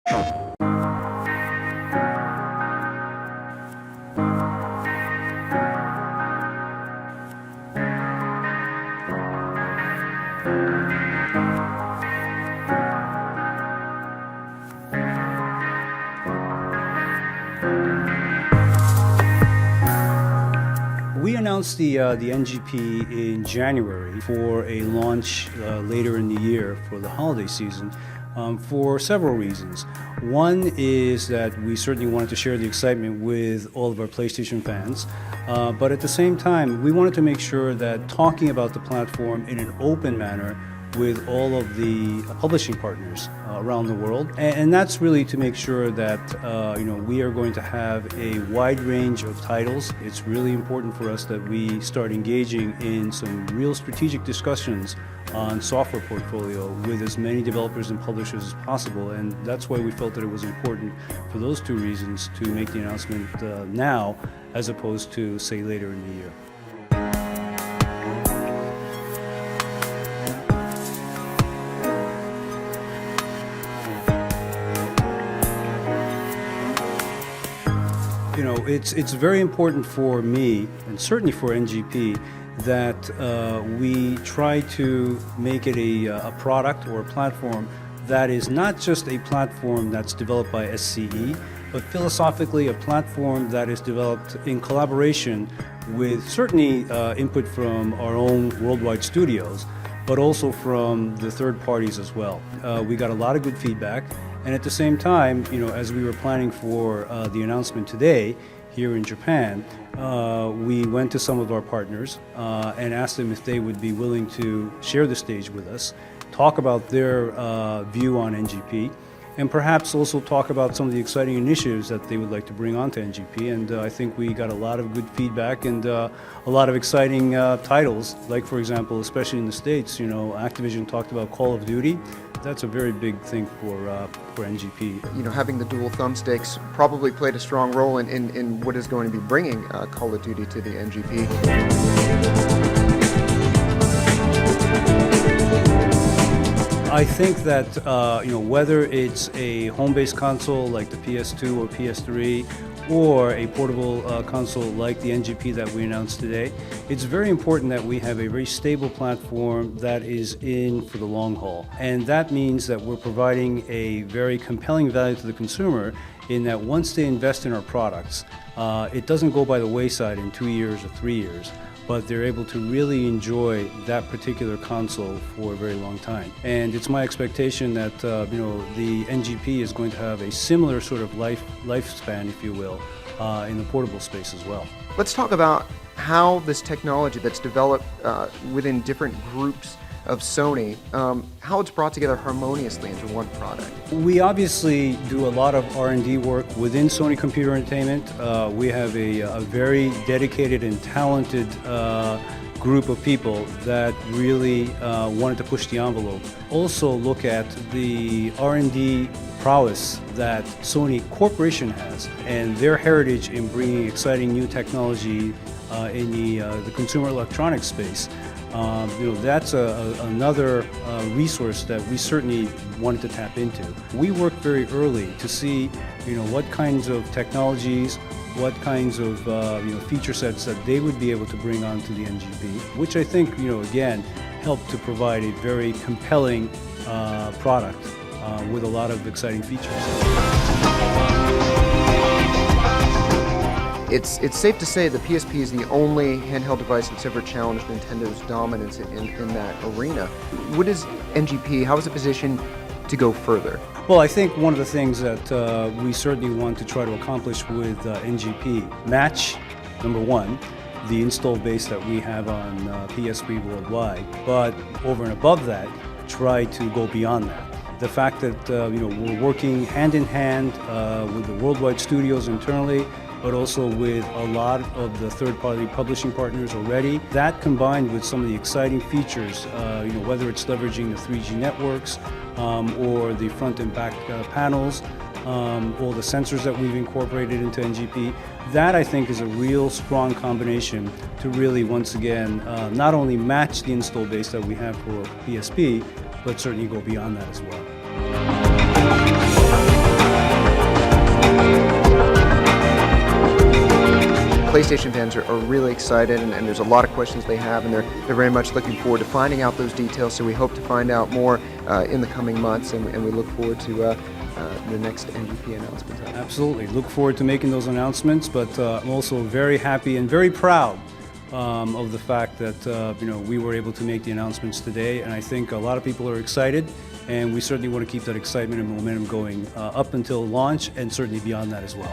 We announced the NGP in January for a launch later in the year for the holiday season for several reasons. One is that we certainly wanted to share the excitement with all of our PlayStation fans, but at the same time, we wanted to make sure that talking about the platform in an open manner with all of the publishing partners around the world, and that's really to make sure that we are going to have a wide range of titles. It's really important for us that we start engaging in some real strategic discussions on software portfolio with as many developers and publishers as possible, and that's why we felt that it was important for those two reasons to make the announcement now as opposed to, say, later in the year. It's very important for me, and certainly for NGP, that we try to make it a product or a platform that is not just a platform that's developed by SCE, but philosophically a platform that is developed in collaboration with certainly input from our own worldwide studios, but also from the third parties as well. We got a lot of good feedback, and at the same time, as we were planning for the announcement today here in Japan, we went to some of our partners and asked them if they would be willing to share the stage with us, talk about their view on NGP, and perhaps also talk about some of the exciting initiatives that they would like to bring onto NGP. And I think we got a lot of good feedback and a lot of exciting titles, like, for example, especially in the States, Activision talked about Call of Duty. That's a very big thing for NGP. Having the dual thumbsticks probably played a strong role in what is going to be bringing Call of Duty to the NGP. I think that whether it's a home-based console like the PS2 or PS3, or a portable console like the NGP that we announced today, it's very important that we have a very stable platform that is in for the long haul. And that means that we're providing a very compelling value to the consumer in that once they invest in our products, it doesn't go by the wayside in 2 years or 3 years, but they're able to really enjoy that particular console for a very long time. And it's my expectation that the NGP is going to have a similar sort of lifespan, if you will, in the portable space as well. Let's talk about how this technology that's developed within different groups of Sony, how it's brought together harmoniously into one product. We obviously do a lot of R&D work within Sony Computer Entertainment. We have a very dedicated and talented group of people that really wanted to push the envelope. Also look at the R&D prowess that Sony Corporation has and their heritage in bringing exciting new technology in the consumer electronics space. That's another resource that we certainly wanted to tap into. We worked very early to see, what kinds of technologies, what kinds of feature sets that they would be able to bring onto the NGP, which I think, again, helped to provide a very compelling product with a lot of exciting features. It's safe to say the PSP is the only handheld device that's ever challenged Nintendo's dominance in that arena. What is NGP? How is it positioned to go further? Well, I think one of the things that we certainly want to try to accomplish with NGP, match, number one, the install base that we have on PSP worldwide, but over and above that, try to go beyond that. The fact that we're working hand in hand with the worldwide studios internally, but also with a lot of the third-party publishing partners already. That combined with some of the exciting features, whether it's leveraging the 3G networks or the front and back panels, all the sensors that we've incorporated into NGP, that I think is a real strong combination to really, once again, not only match the install base that we have for PSP, but certainly go beyond that as well. PlayStation fans are really excited, and there's a lot of questions they have, and they're very much looking forward to finding out those details. So we hope to find out more in the coming months, and we look forward to the next NGP announcement. Absolutely. Look forward to making those announcements, but I'm also very happy and very proud of the fact that we were able to make the announcements today, and I think a lot of people are excited, and we certainly want to keep that excitement and momentum going up until launch, and certainly beyond that as well.